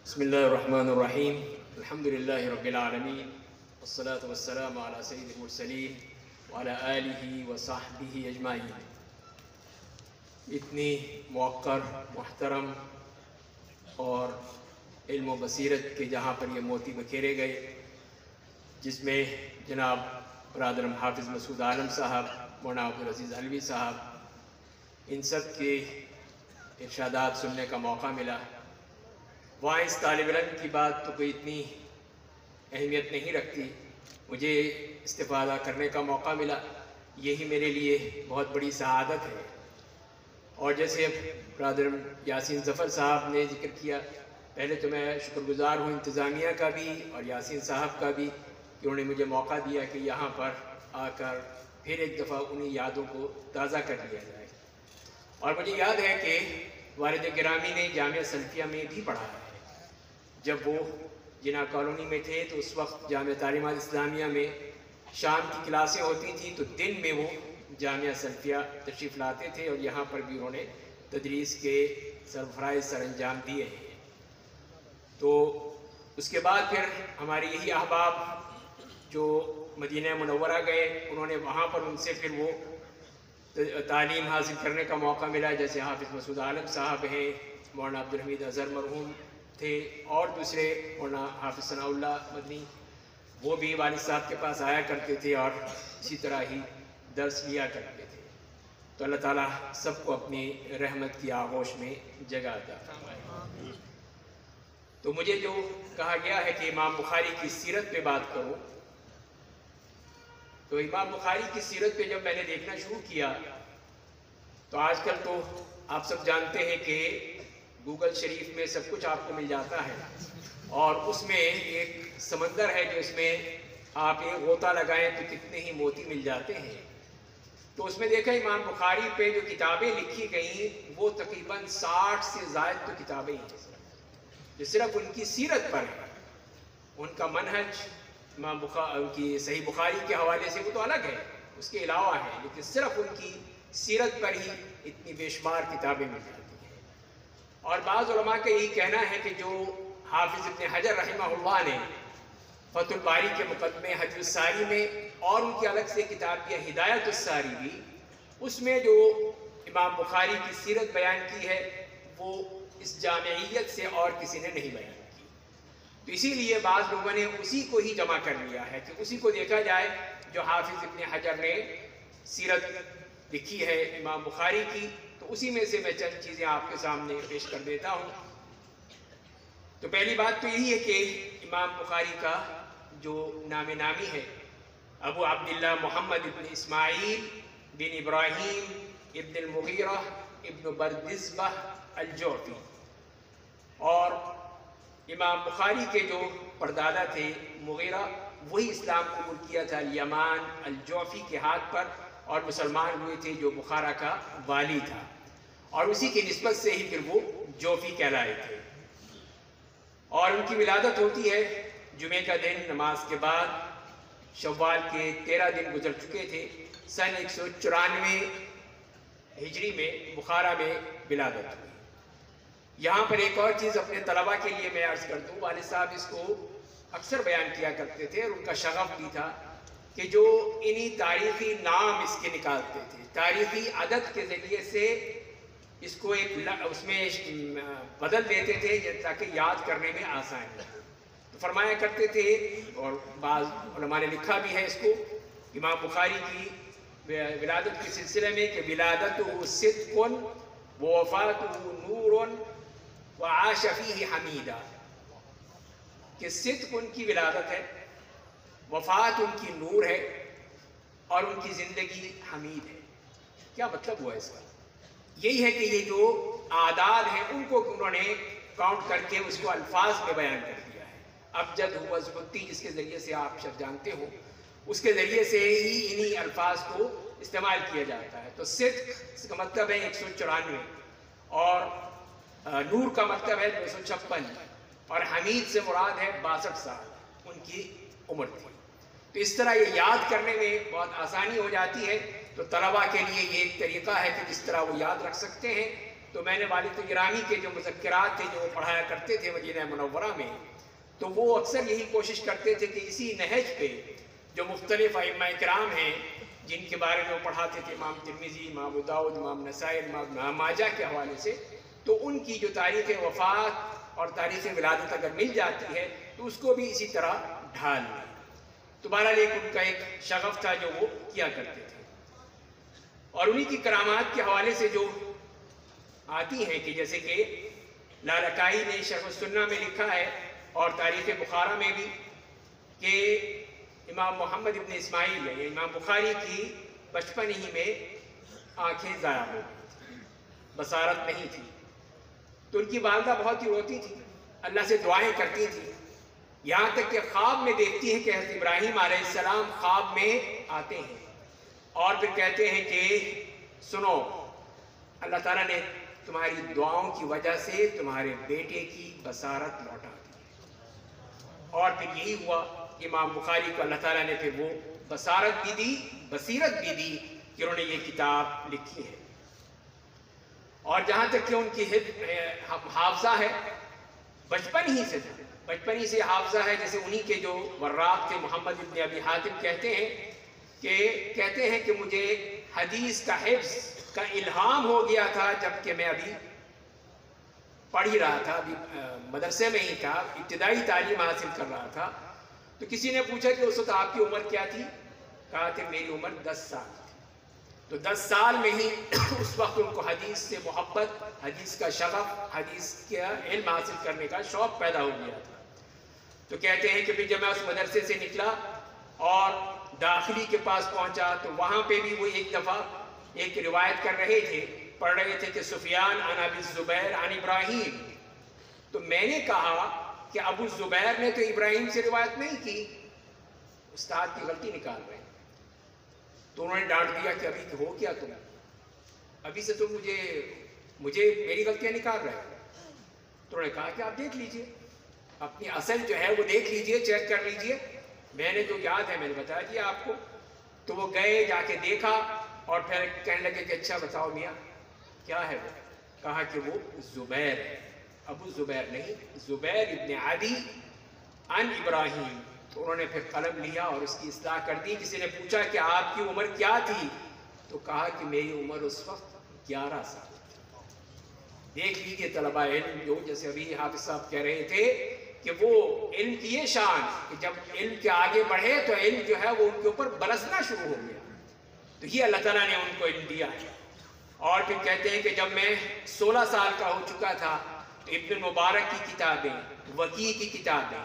بسم الله الرحمن الرحيم الحمد لله رب العالمين والصلاة والسلام على سيد المرسلين وعلى آله وصحبه اجمعین۔ اتنی موقر، محترم اور علم و بصیرت کے جہاں پر یہ موتی بکھیرے گئے، جس میں جناب برادر حافظ مسعود عالم صاحب، مولانا عبدالعزیز علوی صاحب، ان سب کے ارشادات سننے کا موقع ملا۔ وہاں اس طالب علم کی بات تو کوئی اتنی اہمیت نہیں رکھتی، مجھے استفادہ کرنے کا موقع ملا، یہی میرے لیے بہت بڑی سعادت ہے۔ اور جیسے برادر یاسین ظفر صاحب نے ذکر کیا، پہلے تو میں شکر گزار ہوں انتظامیہ کا بھی اور یاسین صاحب کا بھی کہ انہوں نے مجھے موقع دیا کہ یہاں پر آ کر پھر ایک دفعہ انہی یادوں کو تازہ کر لیا جائے۔ اور مجھے یاد ہے کہ والد گرامی نے جامعہ سلفیہ میں بھی پڑھا ہے۔ جب وہ جناح کالونی میں تھے تو اس وقت جامعہ تعلیمات اسلامیہ میں شام کی کلاسیں ہوتی تھیں تو دن میں وہ جامعہ سلفیہ تشریف لاتے تھے، اور یہاں پر بھی انہوں نے تدریس کے سرفرائض سر انجام دیے ہیں۔ تو اس کے بعد پھر ہمارے یہی احباب جو مدینہ منورہ گئے، انہوں نے وہاں پر ان سے پھر وہ تعلیم حاصل کرنے کا موقع ملا، جیسے حافظ مسعود عالم صاحب ہیں، مولانا عبدالحمید اظہر مرحوم تھے، اور دوسرے مولانا حافظ ثناء اللہ مدنی، وہ بھی والد صاحب کے پاس آیا کرتے تھے اور اسی طرح ہی درس لیا کرتے تھے۔ تو اللہ تعالیٰ سب کو اپنی رحمت کی آغوش میں جگہ عطا فرمائے۔ تو مجھے جو کہا گیا ہے کہ امام بخاری کی سیرت پہ بات کروں، تو امام بخاری کی سیرت پہ جب میں نے دیکھنا شروع کیا تو آج کل تو آپ سب جانتے ہیں کہ گوگل شریف میں سب کچھ آپ کو مل جاتا ہے، اور اس میں ایک سمندر ہے جو اس میں آپ ایک غوطہ لگائیں تو کتنے ہی موتی مل جاتے ہیں۔ تو اس میں دیکھا امام بخاری پہ جو کتابیں لکھی گئیں وہ تقریباً 60 سے زائد تو کتابیں ہیں جو صرف ان کی سیرت پر ہے۔ ان کا منہج امام بخاری کی صحیح بخاری کے حوالے سے وہ تو الگ ہے، اس کے علاوہ ہے، لیکن صرف ان کی سیرت پر ہی اتنی بے شمار کتابیں مل جاتی ہیں۔ اور بعض علماء کا یہی کہنا ہے کہ جو حافظ ابن حجر رحمہ اللہ نے فتح الباری کے مقدمے حج الساری میں، اور ان کی الگ سے کتاب ہے ہدایت الساری بھی، اس میں جو امام بخاری کی سیرت بیان کی ہے وہ اس جامعیت سے اور کسی نے نہیں بیان کی۔ تو اسی لیے بعض لوگوں نے اسی کو ہی جمع کر لیا ہے کہ اسی کو دیکھا جائے جو حافظ ابن حجر نے سیرت لکھی ہے امام بخاری کی، تو اسی میں سے میں چند چیزیں آپ کے سامنے پیش کر دیتا ہوں۔ تو پہلی بات تو یہی ہے کہ امام بخاری کا جو نام نامی ہے ابو عبداللہ محمد ابن اسماعیل بن ابراہیم ابن المغیرہ ابن بردزبہ الجعفی، اور امام بخاری کے جو پردادا تھے مغیرہ، وہی اسلام قبول کیا تھا یمان الجعفی کے ہاتھ پر، اور مسلمان ہوئے تھے جو بخارا کا والی تھا، اور اسی کی نسبت سے ہی پھر وہ جوفی کہلائے تھے۔ اور ان کی ولادت ہوتی ہے جمعہ کا دن نماز کے بعد، شوال کے 13 دن گزر چکے تھے، سن 194 ہجری میں بخارا میں ولادت ہوئی۔ یہاں پر ایک اور چیز اپنے طلبہ کے لیے میں عرض کر دوں، والد صاحب اس کو اکثر بیان کیا کرتے تھے، اور ان کا شغف بھی تھا کہ جو انہی تاریخی نام اس کے نکالتے تھے، تاریخی عدد کے ذریعے سے اس کو اس میں بدل دیتے تھے تاکہ یاد کرنے میں آسانی ہو۔ تو فرمایا کرتے تھے، اور بعض علماء نے لکھا بھی ہے اس کو امام بخاری کی ولادت کے سلسلے میں کہ ولادتہ صدق ووفاتہ نور وعاش فیہ حمیدہ، کہ صدق ان کی ولادت ہے، وفات ان کی نور ہے، اور ان کی زندگی حمید ہے۔ کیا مطلب ہوا اس کا؟ یہی ہے کہ یہ جو اعداد ہیں ان کو انہوں نے کاؤنٹ کر کے اس کو الفاظ میں بیان کر دیا ہے۔ ابجد ہوا زبتی، جس کے ذریعے سے آپ شب جانتے ہو، اس کے ذریعے سے ہی انہی الفاظ کو استعمال کیا جاتا ہے۔ تو صدق اس کا مطلب ہے 194، اور نور کا مطلب ہے 256، اور حمید سے مراد ہے 62 سال ان کی عمر تھی۔ تو اس طرح یہ یاد کرنے میں بہت آسانی ہو جاتی ہے۔ تو طلباء کے لیے یہ ایک طریقہ ہے کہ جس طرح وہ یاد رکھ سکتے ہیں، تو میں نے والد گرامی کے جو مذکرات تھے جو وہ پڑھایا کرتے تھے مدینہ منورہ میں، تو وہ اکثر یہی کوشش کرتے تھے کہ اسی نہج پہ جو مختلف ائمہ کرام ہیں جن کے بارے میں وہ پڑھاتے تھے، امام ترمذی، امام ابو داؤد، امام نسائی، امام ماجہ کے حوالے سے، تو ان کی جو تاریخ وفات اور تاریخ ولادت اگر مل جاتی ہے تو اس کو بھی اسی طرح ڈھال لیں۔ تو بہرحال ایک ان کا ایک شغف تھا جو وہ کیا کرتے تھے، اور انہی کی کرامات کے حوالے سے جو آتی ہیں کہ جیسے کہ لالکائی نے شرح السنہ میں لکھا ہے اور تاریخ بخارا میں بھی کہ امام محمد ابن اسماعیل یعنی امام بخاری کی بچپن ہی میں آنکھیں ضائع ہو گئی، بصارت نہیں تھی، تو ان کی والدہ بہت ہی روتی تھی، اللہ سے دعائیں کرتی تھی، یہاں تک کہ خواب میں دیکھتی ہے کہ حضرت ابراہیم علیہ السلام خواب میں آتے ہیں اور پھر کہتے ہیں کہ سنو، اللہ تعالیٰ نے تمہاری دعاؤں کی وجہ سے تمہارے بیٹے کی بصارت لوٹا دی، اور پھر یہی ہوا، امام بخاری کو اللہ تعالیٰ نے پھر وہ بصارت بھی دی، بصیرت بھی دی کہ انہوں نے یہ کتاب لکھی ہے۔ اور جہاں تک کہ ان کی حافظہ ہے، بچپن ہی سے حافظہ ہے، جیسے انہی کے جو وراق تھے محمد ابن ابی حاتم کہتے ہیں کہ مجھے حدیث کا حفظ کا الہام ہو گیا تھا جب کہ میں ابھی پڑھ ہی رہا تھا، ابھی مدرسے میں ہی تھا، ابتدائی تعلیم حاصل کر رہا تھا، تو کسی نے پوچھا کہ اس وقت آپ کی عمر کیا تھی؟ کہا کہ میری عمر 10 سال تھی۔ تو 10 سال میں ہی اس وقت ان کو حدیث سے محبت، حدیث کا شغف، حدیث کا علم حاصل کرنے کا شوق پیدا ہو گیا تھا۔ تو کہتے ہیں کہ پھر جب میں اس مدرسے سے نکلا اور داخلی کے پاس پہنچا تو وہاں پہ بھی وہ ایک دفعہ ایک روایت کر رہے تھے، پڑھ رہے تھے کہ سفیان عن ابی الزبیر عن ابراہیم، تو میں نے کہا کہ ابو الزبیر نے تو ابراہیم سے روایت نہیں کی، استاد کی غلطی نکال رہے ہیں۔ تو انہوں نے ڈانٹ دیا کہ ابھی ہو کیا تم، ابھی سے تم مجھے میری غلطیاں نکال رہے ہیں۔ تو انہوں نے کہا کہ آپ دیکھ لیجئے، اپنی اصل جو ہے وہ دیکھ لیجئے، چیک کر لیجئے، میں نے جو یاد ہے میں نے بتا دیا آپ کو۔ تو وہ گئے، جا کے دیکھا اور پھر کہنے لگے کہ اچھا بتاؤ میاں کیا ہے وہ؟ کہا کہ وہ زبیر ہے، ابو زبیر نہیں، زبیر ابن عدی عن ابراہیم۔ تو انہوں نے پھر قلم لیا اور اس کی اصلاح کر دی۔ کسی نے پوچھا کہ آپ کی عمر کیا تھی؟ تو کہا کہ میری عمر اس وقت 11 سال تھی۔ دیکھ لیجیے طلبہ علم جو جیسے ابھی حافظ صاحب کہہ رہے تھے کہ وہ علم کی یہ شان کہ جب علم کے آگے بڑھے تو علم جو ہے وہ ان کے اوپر برسنا شروع ہو گیا، تو یہ اللہ تعالیٰ نے ان کو علم دیا ہے۔ اور پھر کہتے ہیں کہ جب میں 16 سال کا ہو چکا تھا تو ابن مبارک کی کتابیں، وکی کی کتابیں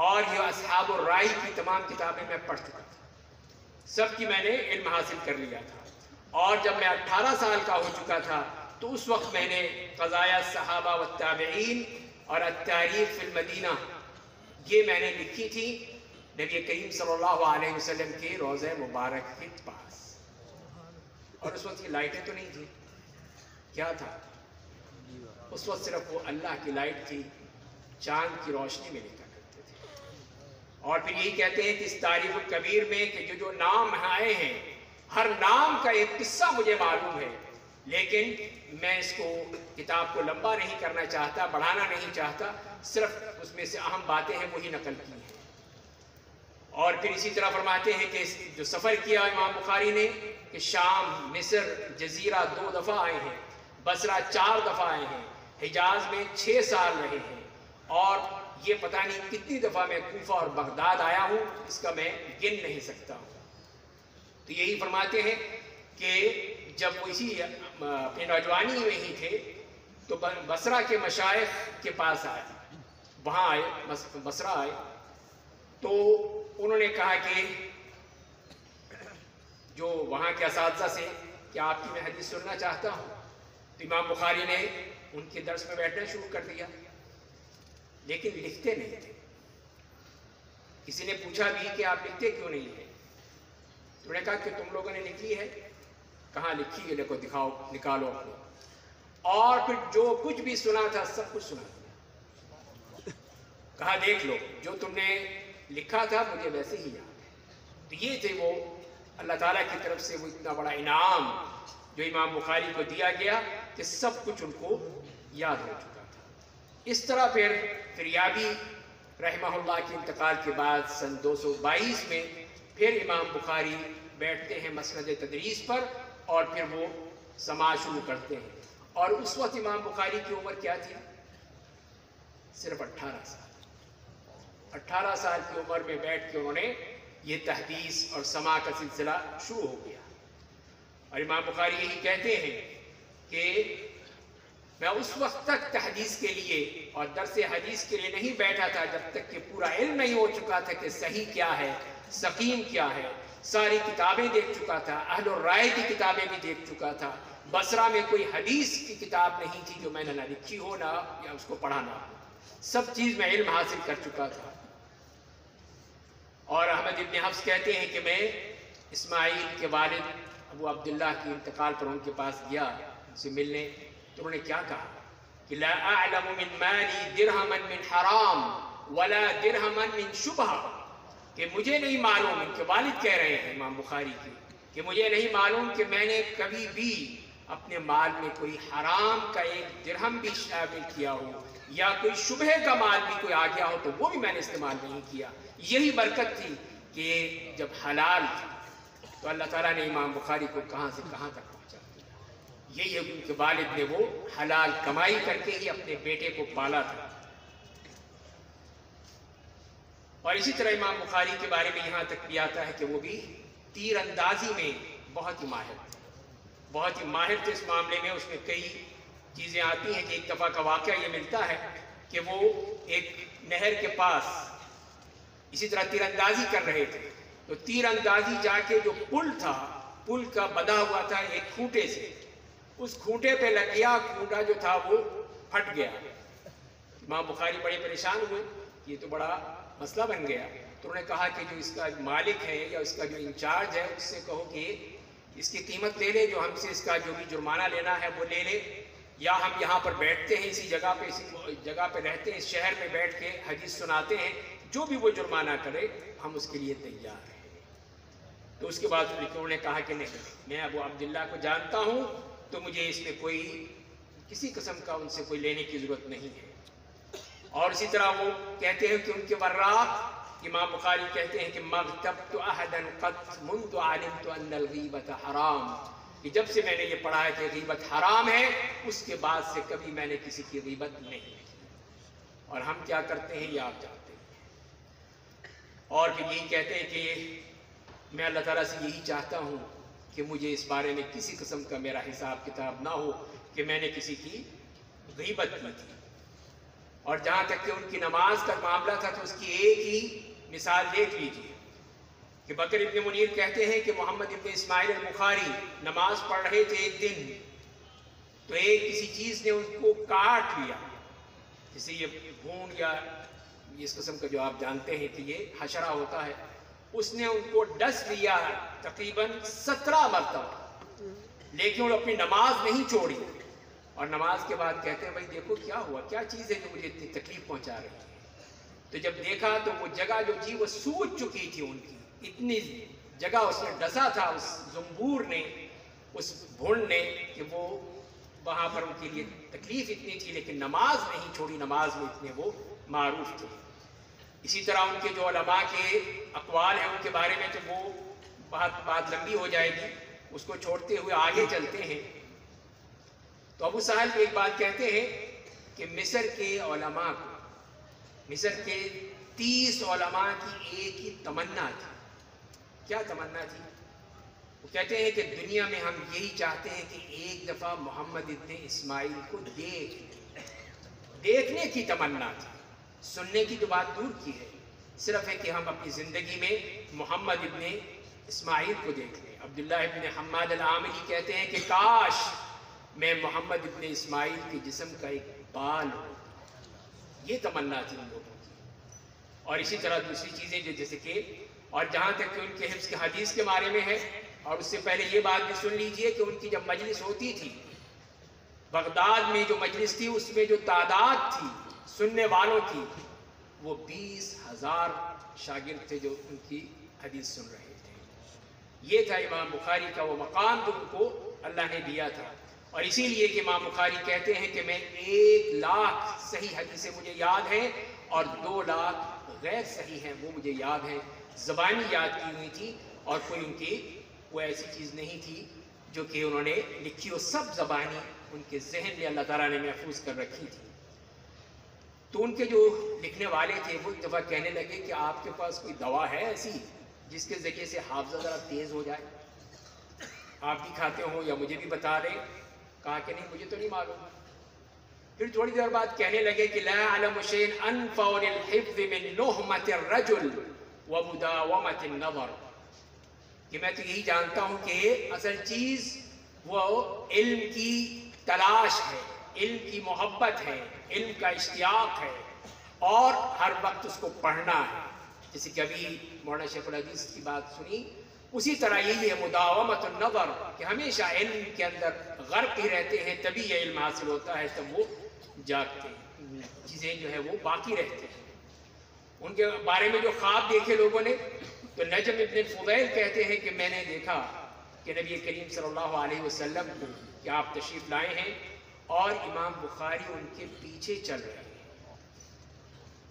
اور یہ اصحاب الرائے کی تمام کتابیں میں پڑھ چکا تھا، سب کی میں نے علم حاصل کر لیا تھا۔ اور جب میں 18 سال کا ہو چکا تھا تو اس وقت میں نے قضایا الصحابہ والتابعین اور التاریخ فی المدینہ یہ میں نے لکھی تھی نبی کریم صلی اللہ علیہ وسلم کے روضہ مبارک کے پاس۔ اور اس وقت کی لائٹیں تو نہیں تھی، کیا تھا اس وقت؟ صرف وہ اللہ کی لائٹ تھی، چاند کی روشنی میں لکھا کرتے تھے۔ اور پھر یہی کہتے ہیں کہ اس تاریخ الکبیر میں کہ جو نام آئے ہیں ہر نام کا ایک قصہ مجھے معلوم ہے، لیکن میں اس کو کتاب کو لمبا نہیں کرنا چاہتا، بڑھانا نہیں چاہتا، صرف اس میں سے اہم باتیں ہیں وہی نقل کی ہیں۔ اور پھر اسی طرح فرماتے ہیں کہ جو سفر کیا امام بخاری نے کہ شام، مصر، جزیرہ 2 دفعہ آئے ہیں، بصرہ 4 دفعہ آئے ہیں، حجاز میں 6 سال رہے ہیں، اور یہ پتہ نہیں کتنی دفعہ میں کوفہ اور بغداد آیا ہوں، اس کا میں گن نہیں سکتا ہوں۔ تو یہی فرماتے ہیں کہ جب وہ اسی اپنی نوجوانی میں ہی تھے تو بصرہ کے مشائخ کے پاس آئے، وہاں آئے، بصرہ آئے، تو انہوں نے کہا کہ جو وہاں کے اساتذہ سے کہ آپ کی میں حدیث سننا چاہتا ہوں۔ تو امام بخاری نے ان کے درس میں بیٹھنا شروع کر دیا، لیکن لکھتے نہیں تھے۔ کسی نے پوچھا بھی کہ آپ لکھتے کیوں نہیں ہیں؟ تو انہوں نے کہا کہ تم لوگوں نے لکھی ہے؟ کہاں لکھی ہے؟ لکھو، دکھاؤ، نکالو اپنے۔ اور پھر جو کچھ بھی سنا تھا سب کچھ سنا دیا، کہا دیکھ لو جو تم نے لکھا تھا مجھے ویسے ہی یاد ہے۔ تو یہ تھے وہ اللہ تعالیٰ کی طرف سے وہ اتنا بڑا انعام جو امام بخاری کو دیا گیا کہ سب کچھ ان کو یاد ہو چکا تھا۔ اس طرح پھر فریابی رحمہ اللہ کے انتقال کے بعد سن 222 میں پھر امام بخاری بیٹھتے ہیں مسند تدریس پر اور پھر وہ سماع شروع کرتے ہیں۔ اور اس وقت امام بخاری کی عمر کیا تھی؟ صرف 18 سال۔ 18 سال کی عمر میں بیٹھ کے انہوں نے یہ تحدیث اور سماع کا سلسلہ شروع ہو گیا۔ اور امام بخاری یہی کہتے ہیں کہ میں اس وقت تک تحدیث کے لیے اور درس حدیث کے لیے نہیں بیٹھا تھا جب تک کہ پورا علم نہیں ہو چکا تھا کہ صحیح کیا ہے، سقیم کیا ہے۔ ساری کتابیں دیکھ چکا تھا، اہل الرائے کی کتابیں بھی دیکھ چکا تھا۔ بصرہ میں کوئی حدیث کی کتاب نہیں تھی جو میں نے نہ لکھی ہو نہ یا اس کو پڑھا نہ ہو۔ سب چیز میں علم حاصل کر چکا تھا۔ اور احمد ابن حفص کہتے ہیں کہ میں اسماعیل کے والد ابو عبداللہ کی انتقال پر ان کے پاس گیا ان سے ملنے، تو انہوں نے کیا کہا کہ لا اعلم من مالی درہما من حرام ولا درہما من شبہ، کہ مجھے نہیں معلوم، ان کے والد کہہ رہے ہیں امام بخاری کی، کہ مجھے نہیں معلوم کہ میں نے کبھی بھی اپنے مال میں کوئی حرام کا ایک درہم بھی شامل کیا ہو یا کوئی شبہ کا مال بھی کوئی آ گیا ہو تو وہ بھی میں نے استعمال نہیں کیا۔ یہی برکت تھی کہ جب حلال تھا تو اللہ تعالیٰ نے امام بخاری کو کہاں سے کہاں تک پہنچا دیا۔ یہی ان کے والد نے وہ حلال کمائی کر کے ہی اپنے بیٹے کو پالا تھا۔ اور اسی طرح امام بخاری کے بارے میں یہاں تک بھی آتا ہے کہ وہ بھی تیر اندازی میں بہت ہی ماہر تھے، بہت ہی ماہر تھے اس معاملے میں۔ اس میں کئی چیزیں آتی ہیں کہ ایک دفعہ کا واقعہ یہ ملتا ہے کہ وہ ایک نہر کے پاس اسی طرح تیر اندازی کر رہے تھے، تو تیر اندازی جا کے جو پل تھا، پل کا بندھا ہوا تھا ایک کھوٹے سے، اس کھوٹے پہ لگ گیا، کھوٹا جو تھا وہ پھٹ گیا۔ امام بخاری بڑے پریشان ہوئے، یہ تو بڑا مسئلہ بن گیا۔ تو انہوں نے کہا کہ جو اس کا مالک ہے یا اس کا جو انچارج ہے اس سے کہو کہ اس کی قیمت لے لے، جو ہم سے اس کا جو بھی جرمانہ لینا ہے وہ لے لے، یا ہم یہاں پر بیٹھتے ہیں اسی جگہ پہ، اسی جگہ پہ رہتے ہیں، اس شہر میں بیٹھ کے حدیث سناتے ہیں، جو بھی وہ جرمانہ کرے ہم اس کے لیے تیار ہیں۔ تو اس کے بعد انہوں نے کہا کہ نہیں، میں ابو عبداللہ کو جانتا ہوں تو مجھے اس میں کوئی کسی قسم کا ان سے کوئی لینے کی ضرورت نہیں ہے۔ اور اسی طرح وہ کہتے ہیں کہ ان کے وراق امام بخاری کہتے ہیں کہ مغتبت احدا قط منذ علمت ان الغیبۃ حرام، کہ جب سے میں نے یہ پڑھا ہے کہ غیبت حرام ہے اس کے بعد سے کبھی میں نے کسی کی غیبت نہیں کی۔ اور ہم کیا کرتے ہیں یہ آپ جانتے ہیں۔ اور پھر یہی کہتے ہیں کہ میں اللہ تعالیٰ سے یہی چاہتا ہوں کہ مجھے اس بارے میں کسی قسم کا میرا حساب کتاب نہ ہو کہ میں نے کسی کی غیبت کی تھی۔ اور جہاں تک کہ ان کی نماز کا معاملہ تھا تو اس کی ایک ہی مثال دیکھ لیجیے کہ بکر ابن منیر کہتے ہیں کہ محمد ابن اسماعیل البخاری نماز پڑھ رہے تھے ایک دن، تو ایک کسی چیز نے ان کو کاٹ لیا، جیسے یہ بھون یا اس قسم کا جو آپ جانتے ہیں کہ یہ حشرہ ہوتا ہے، اس نے ان کو ڈس لیا تقریباً 17 مرتبہ، لیکن وہ اپنی نماز نہیں چھوڑی۔ اور نماز کے بعد کہتے ہیں بھائی دیکھو کیا ہوا، کیا چیز ہے جو مجھے اتنی تکلیف پہنچا رہی ہے۔ تو جب دیکھا تو وہ جگہ جو تھی وہ سوج چکی تھی، ان کی اتنی جگہ اس نے ڈسا تھا اس زنبور نے، اس بھون نے، کہ وہ وہاں پر ان کے لیے تکلیف اتنی تھی لیکن نماز نہیں چھوڑی، نماز میں اتنے وہ معروف تھے۔ اسی طرح ان کے جو علماء کے اقوال ہیں ان کے بارے میں تو وہ بات لمبی ہو جائے گی، اس کو چھوڑتے ہوئے آگے چلتے ہیں۔ تو ابو سہل ایک بات کہتے ہیں کہ مصر کے علماء کو، مصر کے 30 علماء کی ایک ہی تمنا تھی۔ کیا تمنا تھی؟ وہ کہتے ہیں کہ دنیا میں ہم یہی چاہتے ہیں کہ ایک دفعہ محمد ابن اسماعیل کو دیکھنے کی تمنا تھی، سننے کی تو بات دور کی ہے، صرف ہے کہ ہم اپنی زندگی میں محمد ابن اسماعیل کو دیکھ لیں۔ عبداللہ ابن حماد العاملی کہتے ہیں کہ کاش میں محمد ابن اسماعیل کے جسم کا ایک بال ہوں، یہ تمنا تھی ان لوگوں کی۔ اور اسی طرح دوسری چیزیں جو جیسے کہ، اور جہاں تک کہ ان کے حفظ کے حدیث کے بارے میں ہے، اور اس سے پہلے یہ بات بھی سن لیجئے کہ ان کی جب مجلس ہوتی تھی بغداد میں، جو مجلس تھی اس میں جو تعداد تھی سننے والوں کی وہ 20,000 شاگرد تھے جو ان کی حدیث سن رہے تھے۔ یہ تھا امام بخاری کا وہ مقام جو ان کو اللہ نے دیا تھا۔ اور اسی لیے کہ امام بخاری کہتے ہیں کہ میں 1,00,000 صحیح حدیثیں مجھے یاد ہیں اور 2,00,000 غیر صحیح ہیں وہ مجھے یاد ہیں، زبانی یاد کی ہوئی تھی، اور کوئی ان کی وہ ایسی چیز نہیں تھی جو کہ انہوں نے لکھی ہو، سب زبانی ان کے ذہن میں اللہ تعالیٰ نے محفوظ کر رکھی تھی۔ تو ان کے جو لکھنے والے تھے وہ ایک دفعہ کہنے لگے کہ آپ کے پاس کوئی دوا ہے ایسی جس کے ذریعے سے حافظہ ذرا تیز ہو جائے، آپ بھی کھاتے ہو یا مجھے بھی بتا دیں۔ کہا کہ نہیں مجھے تو نہیں معلوم۔ پھر تھوڑی دیر بعد کہنے لگے کہ لا اعلم شيئا انفع للحفظ من نهمة الرجل ومداومة النظر، کہ میں تو یہی جانتا ہوں کہ اصل چیز وہ علم کی تلاش ہے، علم کی محبت ہے، علم کا اشتیاق ہے، اور ہر وقت اس کو پڑھنا ہے۔ جیسے کہ ابھی مولانا شیخ الحدیث کی بات سنی، اسی طرح یہی ہے مداومت النظر، کہ ہمیشہ علم کے اندر غرق ہی رہتے ہیں، تبھی یہ علم حاصل ہوتا ہے، تب وہ جاگتے ہیں، چیزیں جو ہے وہ باقی رہتے ہیں۔ ان کے بارے میں جو خواب دیکھے لوگوں نے، تو نجم ابن الفضیل کہتے ہیں کہ میں نے دیکھا کہ نبی کریم صلی اللہ علیہ وسلم کو کہ آپ تشریف لائے ہیں اور امام بخاری ان کے پیچھے چل رہے ہیں،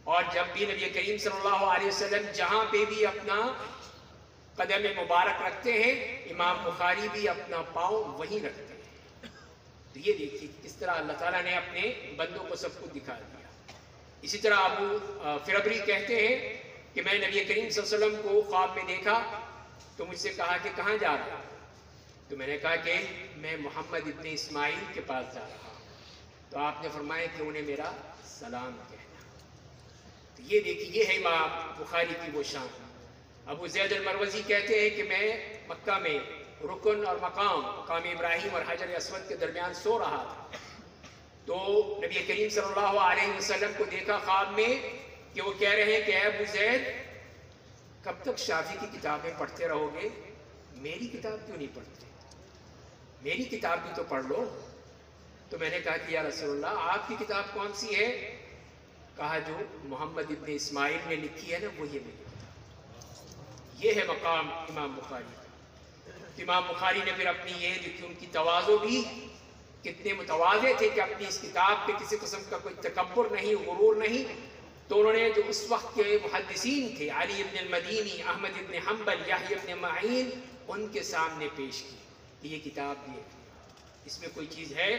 اور جب بھی نبی کریم صلی اللہ علیہ وسلم جہاں پہ بھی اپنا قدم مبارک رکھتے ہیں، امام بخاری بھی اپنا پاؤں وہیں رکھتے ہیں۔ تو یہ دیکھیے کس طرح اللہ تعالیٰ نے اپنے بندوں کو سب کو دکھا دیا۔ اسی طرح ابو فربری کہتے ہیں کہ میں نبی کریم صلی اللہ علیہ وسلم کو خواب میں دیکھا تو مجھ سے کہا کہ کہاں جا رہا؟ تو میں نے کہا کہ میں محمد ابن اسماعیل کے پاس جا رہا ہوں۔ تو آپ نے فرمایا کہ انہیں میرا سلام کہنا۔ تو یہ دیکھیے یہ ہے امام بخاری کی وہ شان۔ ابو زید المروزی کہتے ہیں کہ میں مکہ میں رکن اور مقام ابراہیم اور حجر اسود کے درمیان سو رہا تھا، تو نبی کریم صلی اللہ علیہ وسلم کو دیکھا خواب میں کہ وہ کہہ رہے ہیں کہ اے ابو زید کب تک شافعی کی کتابیں پڑھتے رہو گے، میری کتاب کیوں نہیں پڑھتے؟ میری کتاب بھی تو پڑھ لو۔ تو میں نے کہا کہ یا رسول اللہ آپ کی کتاب کون سی ہے؟ کہا جو محمد ابن اسماعیل نے لکھی ہے نا وہ یہ میری کتاب۔ یہ ہے مقام امام بخاری کا۔ امام بخاری نے پھر اپنی یہ لکھی، ان کی تواضع بھی کتنے متواضع تھے کہ اپنی اس کتاب پہ کسی قسم کا کوئی تکبر نہیں، غرور نہیں۔ تو انہوں نے جو اس وقت کے محدثین تھے، علی ابن المدینی، احمد ابن حنبل، یحیی ابن معین، ان کے سامنے پیش کی کہ یہ کتاب بھی اس میں کوئی چیز ہے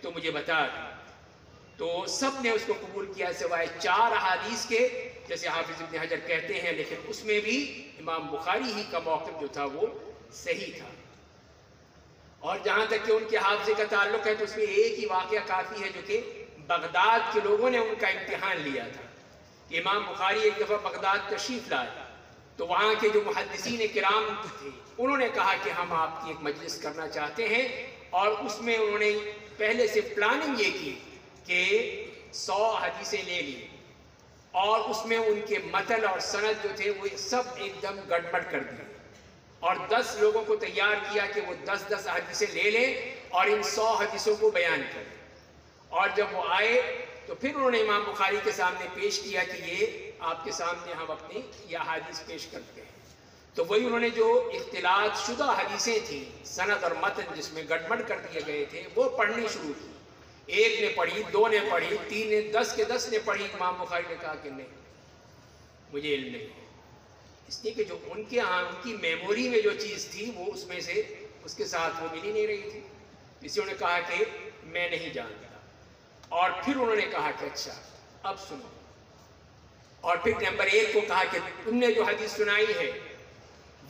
تو مجھے بتا دیں۔ تو سب نے اس کو قبول کیا سوائے 4 احادیث کے، جیسے حافظ ابن حجر کہتے ہیں، لیکن اس میں بھی امام بخاری ہی کا موقف جو تھا وہ صحیح تھا۔ اور جہاں تک کہ ان کے حافظے کا تعلق ہے تو اس میں ایک ہی واقعہ کافی ہے جو کہ بغداد کے لوگوں نے ان کا امتحان لیا تھا۔ کہ امام بخاری ایک دفعہ بغداد تشریف لائے تو وہاں کے جو محدثین کرام تھے انہوں نے کہا کہ ہم آپ کی ایک مجلس کرنا چاہتے ہیں، اور اس میں انہوں نے پہلے سے پلاننگ یہ کی کہ 100 حدیثیں لے لی، اور اس میں ان کے متن اور سند جو تھے وہ سب ایک دم گڑبڑ کر دیے، اور 10 لوگوں کو تیار کیا کہ وہ 10 حدیثیں لے لیں اور ان 100 حدیثوں کو بیان کریں۔ اور جب وہ آئے تو پھر انہوں نے امام بخاری کے سامنے پیش کیا کہ یہ آپ کے سامنے ہم اپنی یہ حدیث پیش کرتے ہیں۔ تو وہی انہوں نے جو اختلاط شدہ حدیثیں تھیں، سند اور متن جس میں گڑبڑ کر دیے گئے تھے، وہ پڑھنی شروع کی۔ ایک نے پڑھی، 2 نے پڑھی، 3 نے، 10 کے 10 نے پڑھی۔ امام بخاری نے کہا کہ نہیں مجھے علم نہیں ہے، اس لیے کہ جو ان کے ہاں ان کی میموری میں جو چیز تھی وہ اس میں سے اس کے ساتھ وہ مل ہی نہیں رہی تھی۔ اسی نے کہا کہ میں نہیں جانتا۔ اور پھر انہوں نے کہا کہ اچھا اب سنو، اور پھر نمبر 1 کو کہا کہ تم نے جو حدیث سنائی ہے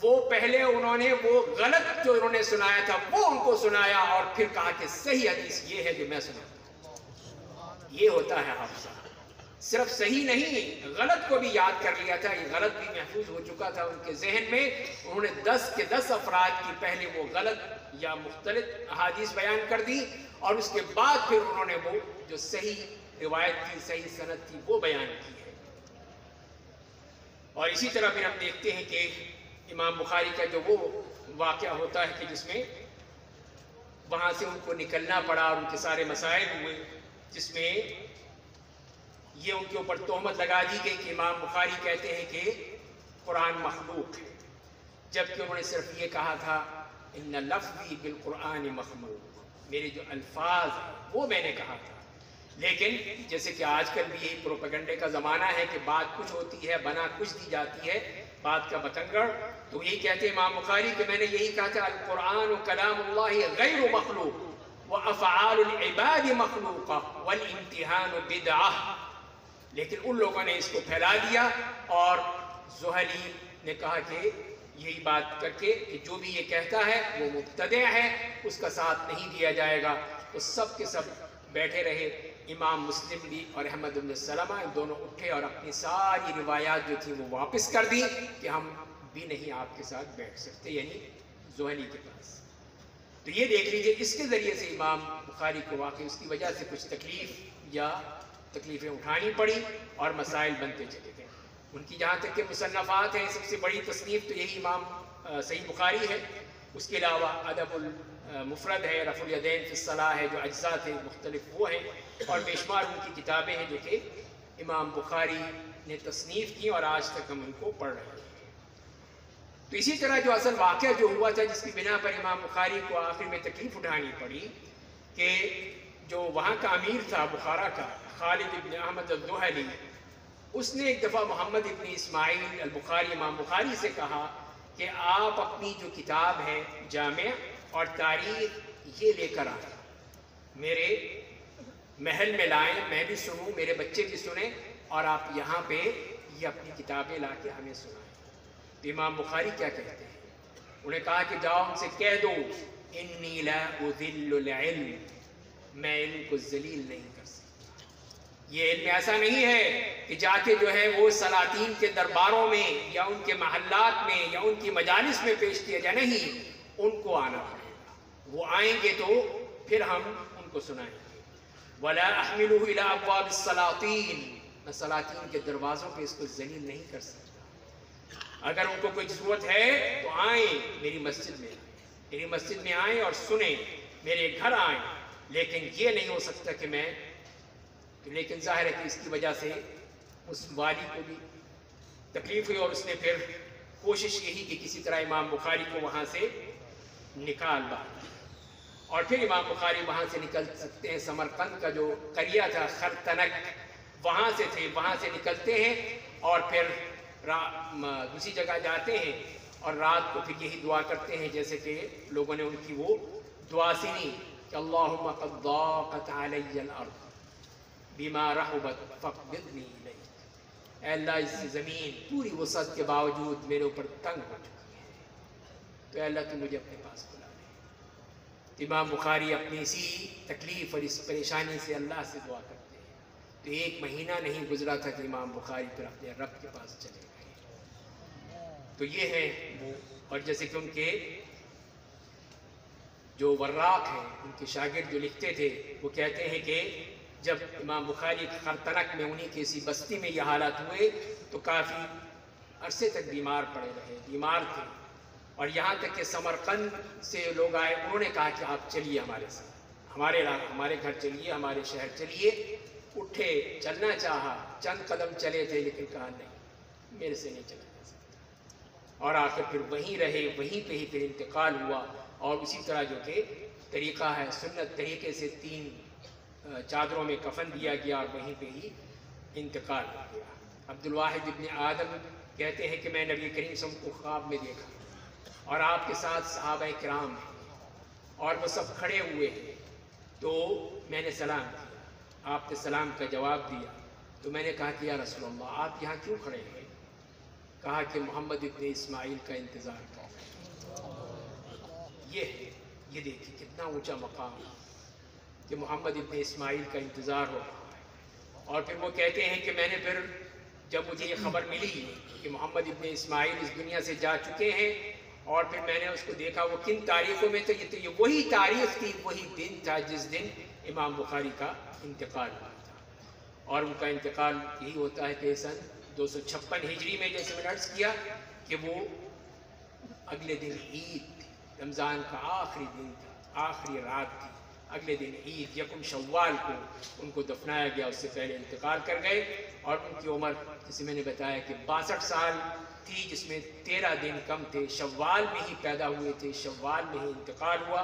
وہ پہلے انہوں نے وہ غلط جو انہوں نے سنایا تھا وہ ان کو سنایا، اور پھر کہا کہ صحیح حدیث یہ ہے جو میں سناتا ہوں۔ یہ ہوتا ہے حافظہ، صرف صحیح نہیں غلط کو بھی یاد کر لیا تھا، یہ غلط بھی محفوظ ہو چکا تھا ان کے ذہن میں۔ انہوں نے 10 کے 10 افراد کی پہلے وہ غلط یا مختلف احادیث بیان کر دی، اور اس کے بعد پھر انہوں نے وہ جو صحیح روایت تھی، صحیح سند تھی، وہ بیان کی ہے۔ اور اسی طرح پھر ہم دیکھتے ہیں کہ امام بخاری کا جو وہ واقعہ ہوتا ہے کہ جس میں وہاں سے ان کو نکلنا پڑا اور ان کے سارے مسائل ہوئے، جس میں یہ ان کے اوپر تہمت لگا دی گئی کہ امام بخاری کہتے ہیں کہ قرآن مخلوق ہے، جبکہ انہوں نے صرف یہ کہا تھا ان لفظی بالقرآن مخلوق، میرے جو الفاظ ہیں وہ میں نے کہا تھا. لیکن جیسے کہ آج کل بھی یہی پروپیگنڈے کا زمانہ ہے کہ بات کچھ ہوتی ہے بنا کچھ دی جاتی ہے، بات کا بتنگڑ. تو یہی کہتے ہیں امام بخاری کہ میں نے یہی کہا تھا القرآن کلام اللہ غیر مخلوق وافعال العباد مخلوقہ والامتحان بدعہ. لیکن ان لوگوں نے اس کو پھیلا دیا اور زحلی نے کہا کہ یہی بات کر کے کہ جو بھی یہ کہتا ہے وہ مبتدع ہے، اس کا ساتھ نہیں دیا جائے گا. تو سب کے سب بیٹھے رہے. امام مسلم بھی اور احمد بن سلمہ ان دونوں اٹھے اور اپنی ساری روایات جو تھی وہ واپس کر دی کہ ہم بھی نہیں آپ کے ساتھ بیٹھ سکتے، یعنی زحلی کے پاس. تو یہ دیکھ لیجئے اس کے ذریعے سے امام بخاری کو واقعی اس کی وجہ سے کچھ تکلیف یا تکلیفیں اٹھانی پڑی اور مسائل بنتے چلے گئے. ان کی جہاں تک کہ مصنفات ہیں، سب سے بڑی تصنیف تو یہی امام صحیح بخاری ہے. اس کے علاوہ ادب المفرد ہے، رفع الیدین فی الصلاۃ ہے، جو اجزاء تھے مختلف وہ ہیں، اور بے شمار ان کی کتابیں ہیں جو کہ امام بخاری نے تصنیف کی اور آج تک ہم ان کو پڑھ رہے ہیں. تو اسی طرح جو اصل واقعہ جو ہوا تھا جس کی بنا پر امام بخاری کو آخر میں تکلیف اٹھانی پڑی کہ جو وہاں کا امیر تھا بخارا کا خالد ابن احمد الدہلی، اس نے ایک دفعہ محمد ابن اسماعیل البخاری امام بخاری سے کہا کہ آپ اپنی جو کتاب ہے جامع اور تاریخ یہ لے کر آئیں، میرے محل میں لائیں، میں بھی سنوں، میرے بچے بھی سنیں، اور آپ یہاں پہ یہ اپنی کتابیں لا کے ہمیں سنائیں. تو امام بخاری کیا کہتے ہیں؟ انہیں کہا کہ جاؤ ان سے کہہ دو انی لا اذل العلم، میں علم کو ذلیل نہیں کر سکتا. یہ علم ایسا نہیں ہے کہ جا کے جو ہے وہ سلاطین کے درباروں میں یا ان کے محلات میں یا ان کی مجالس میں پیش کیا جائے، نہیں، ان کو آنا پڑے گا. وہ آئیں گے تو پھر ہم ان کو سنائیں گے. ولا احملہ الی ابواب السلاطین، میں سلاطین کے دروازوں پہ اس کو ذلیل نہیں کر سکتا. اگر ان کو کوئی ضرورت ہے تو آئیں میری مسجد میں، میری مسجد میں آئیں اور سنیں، میرے گھر آئیں. لیکن یہ نہیں ہو سکتا کہ میں، لیکن ظاہر ہے کہ اس کی وجہ سے اس والی کو بھی تکلیف ہوئی اور اس نے پھر کوشش یہی کہ کسی طرح امام بخاری کو وہاں سے نکال لا. اور پھر امام بخاری وہاں سے نکل سکتے ہیں. سمرقند کا جو قریہ تھا خرتنک، وہاں سے تھے، وہاں سے نکلتے ہیں اور پھر دوسری جگہ جاتے ہیں اور رات کو پھر یہی دعا کرتے ہیں جیسے کہ لوگوں نے ان کی وہ دعا سنی کہ اللہم قد ضاقت علی الارض بما رحبت فاقبضنی الیک. اے اللہ اس زمین پوری وسعت کے باوجود میرے اوپر تنگ ہو چکی ہے، تو اے اللہ تو مجھے اپنے پاس بلا لے. امام بخاری اپنی اسی تکلیف اور اس پریشانی سے اللہ سے دعا کرتے ہیں. تو ایک مہینہ نہیں گزرا تھا کہ امام بخاری پھر اپنے رب کے پاس چلے گئے. تو یہ ہے وہ. اور جیسے کہ ان کے جو وراق ہیں، ان کے شاگرد جو لکھتے تھے، وہ کہتے ہیں کہ جب امام بخاری خرتنک میں انہی کی اسی بستی میں یہ حالات ہوئے تو کافی عرصے تک بیمار پڑے رہے، بیمار تھے. اور یہاں تک کہ سمرقند سے لوگ آئے، انہوں نے کہا کہ آپ چلیے ہمارے ساتھ، ہمارے علاقے، ہمارے گھر چلیے، ہمارے شہر چلیے. اٹھے، چلنا چاہا، چند قدم چلے تھے، لیکن کہا نہیں، میرے سے نہیں چلا جا سکتا. اور آخر پھر وہیں رہے، وہیں پہ ہی پھر انتقال ہوا. اور اسی طرح جو کہ طریقہ ہے سنت طریقے سے 3 چادروں میں کفن دیا گیا اور وہیں پہ ہی انتقال ہو گیا. عبدالواحد ابن آدم کہتے ہیں کہ میں نبی کریم صلی اللہ علیہ وسلم کو خواب میں دیکھا اور آپ کے ساتھ صحابہ کرام ہیں اور وہ سب کھڑے ہوئے ہیں. تو میں نے سلام کیا، آپ نے سلام کا جواب دیا. تو میں نے کہا کہ یا رسول اللہ آپ یہاں کیوں کھڑے ہیں؟ کہا کہ محمد ابن اسماعیل کا انتظار کر رہے ہیں. یہ دیکھیں کتنا اونچا مقام ہے کہ محمد ابن اسماعیل کا انتظار ہو رہا ہے. اور پھر وہ کہتے ہیں کہ میں نے پھر جب مجھے یہ خبر ملی کہ محمد ابن اسماعیل اس دنیا سے جا چکے ہیں اور پھر میں نے اس کو دیکھا وہ کن تاریخوں میں تھے، یہ وہی تاریخ تھی، وہی دن تھا جس دن امام بخاری کا انتقال ہوا تھا. اور ان کا انتقال یہی ہوتا ہے کہ سن 256 ہجری میں، جیسے میں نے عرض کیا کہ وہ اگلے دن عید تھی، رمضان کا آخری دن تھا، آخری رات تھی. اگلے دن عید 1 شوال کو ان کو دفنایا گیا، اس سے پہلے انتقال کر گئے. اور ان کی عمر جسے میں نے بتایا کہ 62 سال تھی، جس میں 13 دن کم تھے. شوال میں ہی پیدا ہوئے تھے، شوال میں ہی انتقال ہوا.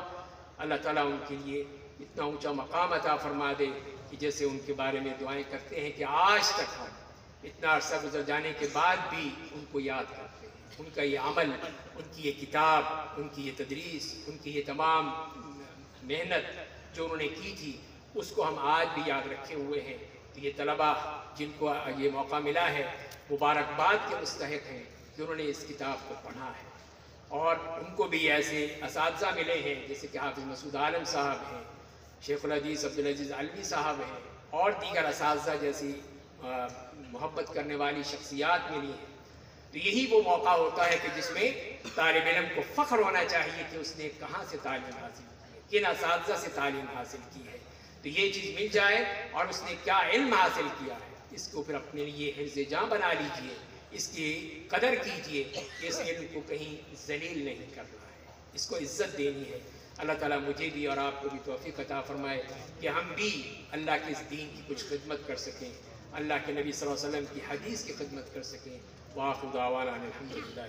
اللہ تعالیٰ ان کے لیے اتنا اونچا مقام عطا فرما دے کہ جیسے ان کے بارے میں دعائیں کرتے ہیں کہ آج تک ہم اتنا عرصہ گزر جانے کے بعد بھی ان کو یاد کرتے ہیں. ان کا یہ عمل، ان کی یہ کتاب، ان کی یہ تدریس، ان کی یہ تمام محنت جو انہوں نے کی تھی، اس کو ہم آج بھی یاد رکھے ہوئے ہیں. تو یہ طلباء جن کو یہ موقع ملا ہے مبارکباد کے مستحق ہیں کہ انہوں نے اس کتاب کو پڑھا ہے. اور ان کو بھی ایسے اساتذہ ملے ہیں جیسے کہ حافظ مسعود عالم صاحب ہیں، شیخ الحدیث عبدالعزیز علوی صاحب ہیں، اور دیگر اساتذہ جیسی محبت کرنے والی شخصیات ملی ہیں. تو یہی وہ موقع ہوتا ہے کہ جس میں طالب علم کو فخر ہونا چاہیے کہ اس نے کہاں سے تعلیم حاصل کی ہے، کن اساتذہ سے تعلیم حاصل کی ہے. تو یہ چیز مل جائے اور اس نے کیا علم حاصل کیا ہے، اس کو پھر اپنے لیے حفظ جاں بنا لیجئے، اس کی قدر کیجئے کہ اس علم کو کہیں ذلیل نہیں کرنا ہے، اس کو عزت دینی ہے. اللہ تعالیٰ مجھے بھی اور آپ کو بھی توفیق عطا فرمائے کہ ہم بھی اللہ کے اس دین کی کچھ خدمت کر سکیں، اللہ کے نبی صلی اللہ علیہ وسلم کی حدیث کی خدمت کر سکیں. وآخر دعوانا الحمدللہ.